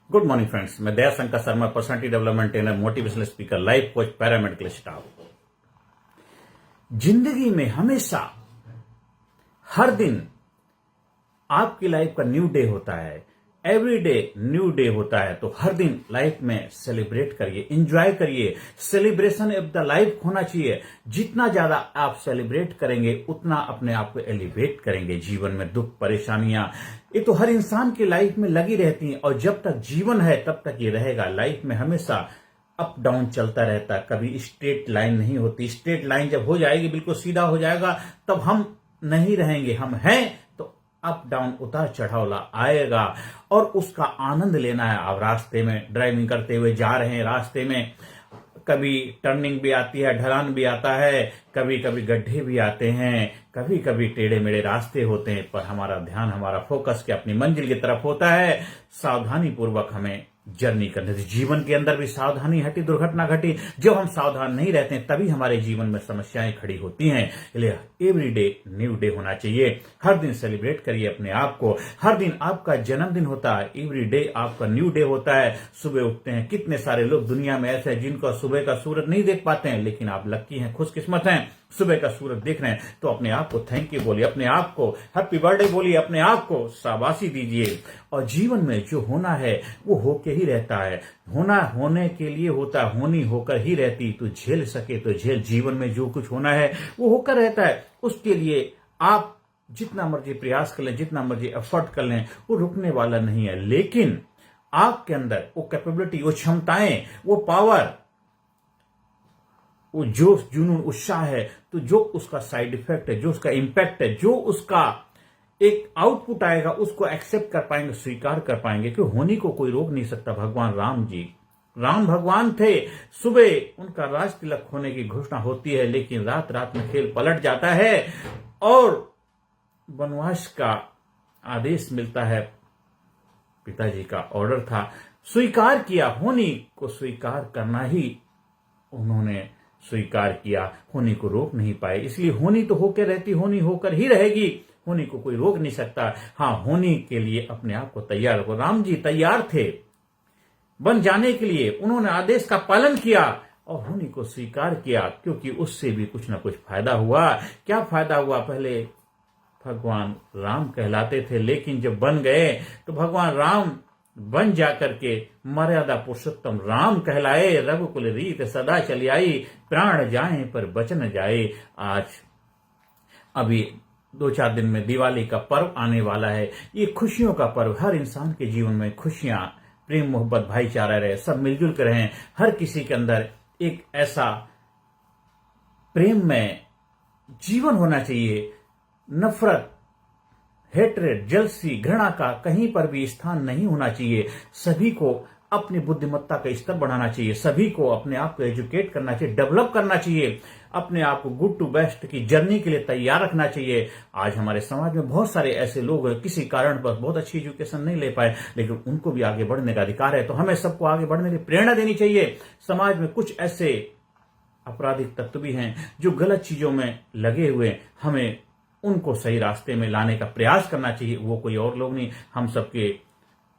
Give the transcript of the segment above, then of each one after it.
Good morning friends, मैं Daya Shankar Sharma, personality development trainer, motivational speaker, life coach, paramedical staff. जिंदगी में हमेशा हर दिन आपकी लाइफ का न्यू डे होता है। एवरी डे न्यू डे होता है। तो हर दिन लाइफ में सेलिब्रेट करिए, एंजॉय करिए। सेलिब्रेशन ऑफ द लाइफ होना चाहिए। जितना ज्यादा आप सेलिब्रेट करेंगे उतना अपने आप को एलिवेट करेंगे। जीवन में दुख परेशानियां ये तो हर इंसान की लाइफ में लगी रहती हैं, और जब तक जीवन है तब तक ये रहेगा। लाइफ में हमेशा अप डाउन चलता रहता है, कभी स्ट्रेट लाइन नहीं होती। स्ट्रेट लाइन जब हो जाएगी, बिल्कुल सीधा हो जाएगा, तब हम नहीं रहेंगे। हम हैं तो अप डाउन उतार चढ़ाव आएगा, और उसका आनंद लेना है। आप रास्ते में ड्राइविंग करते हुए जा रहे हैं, रास्ते में कभी टर्निंग भी आती है, ढलान भी आता है, कभी कभी गड्ढे भी आते हैं, कभी कभी टेढ़े मेढ़े रास्ते होते हैं, पर हमारा ध्यान, हमारा फोकस के अपनी मंजिल की तरफ होता है। सावधानी पूर्वक हमें जर्नी करने से जीवन के अंदर भी सावधानी हटी, दुर्घटना घटी। जब हम सावधान नहीं रहते हैं तभी हमारे जीवन में समस्याएं खड़ी होती हैं। इसलिए एवरी डे न्यू डे होना चाहिए। हर दिन सेलिब्रेट करिए अपने आप को। हर दिन आपका जन्मदिन होता है, एवरी डे आपका न्यू डे होता है। सुबह उठते हैं, कितने सारे लोग दुनिया में ऐसे हैं जिनको सुबह का सूरज नहीं देख पाते हैं, लेकिन आप लक्की हैं, खुशकिस्मत हैं, सुबह का सूरज देख रहे हैं। तो अपने आप को थैंक यू बोलिए, अपने आप को हैप्पी बर्थडे बोलिए, अपने आप को शाबाशी दीजिए। और जीवन में जो होना है वो होके ही रहता है। होना होने के लिए होता, होनी होकर ही रहती। तो झेल सके तो झेल। जीवन में जो कुछ होना है वो होकर रहता है। उसके लिए आप जितना मर्जी प्रयास कर लें, जितना मर्जी एफर्ट कर लें, वो रुकने वाला नहीं है। लेकिन आपके अंदर वो कैपेबिलिटी, वो क्षमताएं, वो पावर, वो जोश, जुनून, उत्साह है, तो जो उसका साइड इफेक्ट है, जो उसका इंपैक्ट है, जो उसका एक आउटपुट आएगा, उसको एक्सेप्ट कर पाएंगे, स्वीकार कर पाएंगे। कि होनी को कोई रोक नहीं सकता। भगवान राम जी, राम भगवान थे। सुबह उनका राज तिलक होने की घोषणा होती है, लेकिन रात रात में खेल पलट जाता है और वनवास का आदेश मिलता है। पिताजी का ऑर्डर था, स्वीकार किया। होनी को स्वीकार करना ही उन्होंने स्वीकार किया। होनी को रोक नहीं पाए। इसलिए होनी तो होकर रहती, होनी होकर ही रहेगी। होनी को कोई रोक नहीं सकता। हाँ, होनी के लिए अपने आप को तैयार रखो। राम जी तैयार थे बन जाने के लिए। उन्होंने आदेश का पालन किया और होनी को स्वीकार किया, क्योंकि उससे भी कुछ ना कुछ फायदा हुआ। क्या फायदा हुआ? पहले भगवान राम कहलाते थे, लेकिन जब बन गए तो भगवान राम बन जाकर के मर्यादा पुरुषोत्तम राम कहलाए। रघुकुल रीत सदा चली आई, प्राण जाए पर बचन जाए। आज अभी 2-4 दिन में दिवाली का पर्व आने वाला है। ये खुशियों का पर्व। हर इंसान के जीवन में खुशियां, प्रेम, मोहब्बत, भाईचारा रहे, सब मिलजुल कर रहें। हर किसी के अंदर एक ऐसा प्रेम में जीवन होना चाहिए। नफरत, हेट्रेड, जलसी, घृणा का कहीं पर भी स्थान नहीं होना चाहिए। सभी को अपनी बुद्धिमत्ता का स्तर बढ़ाना चाहिए। सभी को अपने आप को एजुकेट करना चाहिए, डेवलप करना चाहिए। अपने आप को गुड टू बेस्ट की जर्नी के लिए तैयार रखना चाहिए। आज हमारे समाज में बहुत सारे ऐसे लोग हैं, किसी कारण पर बहुत अच्छी एजुकेशन नहीं ले पाए, लेकिन उनको भी आगे बढ़ने का अधिकार है। तो हमें सबको आगे बढ़ने की प्रेरणा देनी चाहिए। समाज में कुछ ऐसे आपराधिक तत्व भी हैं जो गलत चीजों में लगे हुए, हमें उनको सही रास्ते में लाने का प्रयास करना चाहिए। वो कोई और लोग नहीं, हम सबके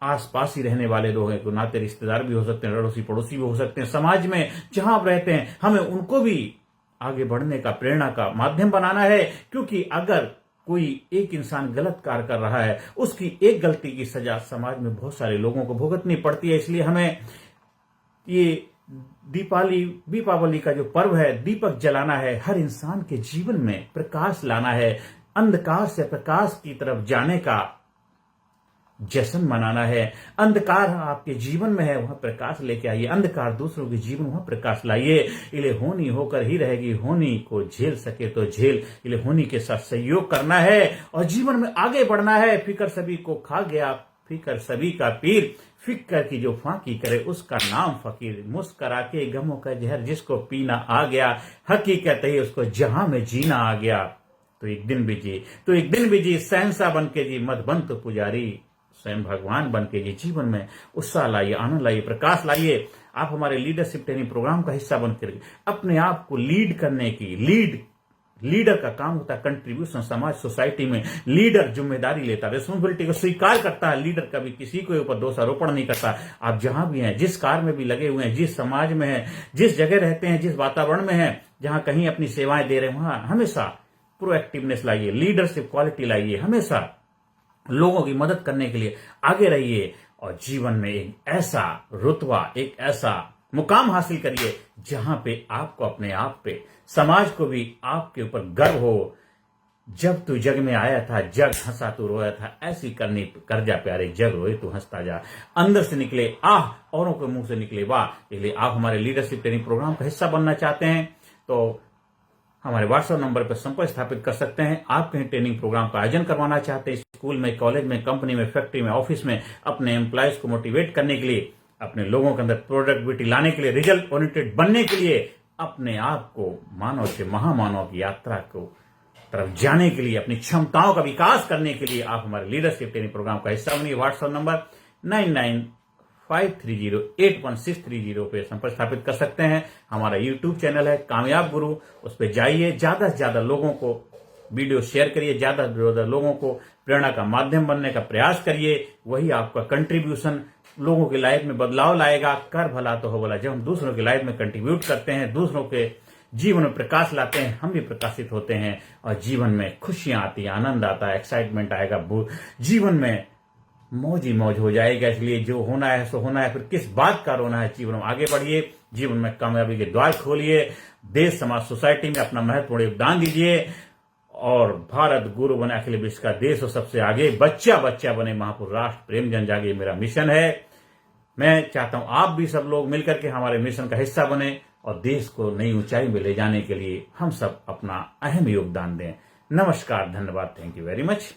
आसपास ही रहने वाले लोग हैं। तो नाते रिश्तेदार भी हो सकते हैं, अड़ोसी पड़ोसी भी हो सकते हैं। समाज में जहां आप रहते हैं, हमें उनको भी आगे बढ़ने का, प्रेरणा का माध्यम बनाना है। क्योंकि अगर कोई एक इंसान गलत कार्य कर रहा है, उसकी एक गलती की सजा समाज में बहुत सारे लोगों को भुगतनी पड़ती है। इसलिए हमें ये दीपावली का जो पर्व है, दीपक जलाना है। हर इंसान के जीवन में प्रकाश लाना है। अंधकार से प्रकाश की तरफ जाने का जश्न मनाना है। अंधकार आपके जीवन में है, वहां प्रकाश लेके आइए। अंधकार दूसरों के जीवन, वहां प्रकाश लाइए। इसलिए होनी होकर ही रहेगी। होनी को झेल सके तो झेल। इसलिए होनी के साथ सहयोग करना है और जीवन में आगे बढ़ना है। फिकर सभी को खा गया, फिकर सभी का पीर। फिक्र की जो फांकी करे उसका नाम फकीर। मुस्करा के गमों का जहर जिसको पीना आ गया, हकीकत है उसको जहां में जीना आ गया। तो एक दिन भी जी, सहनसा बन के जी, मत बन तो पुजारी। स्वयं भगवान बन के जी, जीवन में उत्साह लाइए, आनंद लाइए, प्रकाश लाइए। आप हमारे लीडरशिप ट्रेनिंग प्रोग्राम का हिस्सा बनकर अपने आप को लीड करने की, लीड लीडर का काम होता है कंट्रीब्यूशन। समाज सोसाइटी में लीडर जिम्मेदारी लेता है, रिस्पॉन्सिबिलिटी को स्वीकार करता है। लीडर कभी किसी के ऊपर दोषारोपण नहीं करता। आप जहां भी हैं, जिस कार्य में भी लगे हुए हैं, जिस समाज में हैं, जिस जगह रहते हैं, जिस वातावरण में हैं, जहां कहीं अपनी सेवाएं दे रहे हैं, वहां हमेशा प्रोएक्टिवनेस लाइए, लीडरशिप क्वालिटी लाइए, हमेशा लोगों की मदद करने के लिए आगे रहिए और जीवन में एक ऐसा रुतबा, एक ऐसा मुकाम हासिल करिए जहां पे आपको अपने आप पे, समाज को भी आपके ऊपर गर्व हो। जब तू जग में आया था, जग हंसा तू रोया था, ऐसी करनी कर जा प्यारे, जग रोए तू हंसता जा। अंदर से निकले आह, औरों के मुंह से निकले वाह। इसलिए आप हमारे लीडरशिप ट्रेनिंग प्रोग्राम का हिस्सा बनना चाहते हैं तो हमारे व्हाट्सएप नंबर पर संपर्क स्थापित कर सकते हैं। आप कहीं ट्रेनिंग प्रोग्राम का आयोजन करवाना चाहते हैं, स्कूल में, कॉलेज में, कंपनी में, फैक्ट्री में, ऑफिस में, अपने एम्प्लॉयज को मोटिवेट करने के लिए, अपने लोगों के अंदर प्रोडक्टिविटी लाने के लिए, रिजल्ट ओरिएंटेड बनने के लिए, अपने आप को मानव से महामानव की यात्रा को तरफ जाने के लिए, अपनी क्षमताओं का विकास करने के लिए आप हमारे लीडरशिप ट्रेनिंग प्रोग्राम का हिस्सा बनिए। व्हाट्सएप नंबर 9953081630 पे संपर्क स्थापित कर सकते हैं। हमारा यूट्यूब चैनल है कामयाब गुरु, उस पर जाइए, ज्यादा से ज्यादा लोगों को वीडियो शेयर करिए, ज्यादा से ज्यादा लोगों को प्रेरणा का माध्यम बनने का प्रयास करिए। वही आपका कंट्रीब्यूशन लोगों की लाइफ में बदलाव लाएगा। कर भला तो हो भला। जब हम दूसरों की लाइफ में कंट्रीब्यूट करते हैं, दूसरों के जीवन में प्रकाश लाते हैं, हम भी प्रकाशित होते हैं और जीवन में खुशियां आती हैं, आनंद आता है, एक्साइटमेंट आएगा, जीवन में मौज ही मौज हो जाएगा। इसलिए जो होना है सो होना है, फिर किस बात का रोना है। जीवन में आगे बढ़िए, जीवन में कामयाबी के द्वार खोलिए, देश समाज सोसाइटी में अपना महत्वपूर्ण योगदान दीजिए और भारत गुरु बने, अखिल विश्व का देश और सबसे आगे बच्चा बच्चा बने, महापुरुष राष्ट्र प्रेम जन जागे, मेरा मिशन है। मैं चाहता हूं आप भी सब लोग मिलकर के हमारे मिशन का हिस्सा बने और देश को नई ऊंचाई में ले जाने के लिए हम सब अपना अहम योगदान दें। नमस्कार, धन्यवाद, थैंक यू वेरी मच।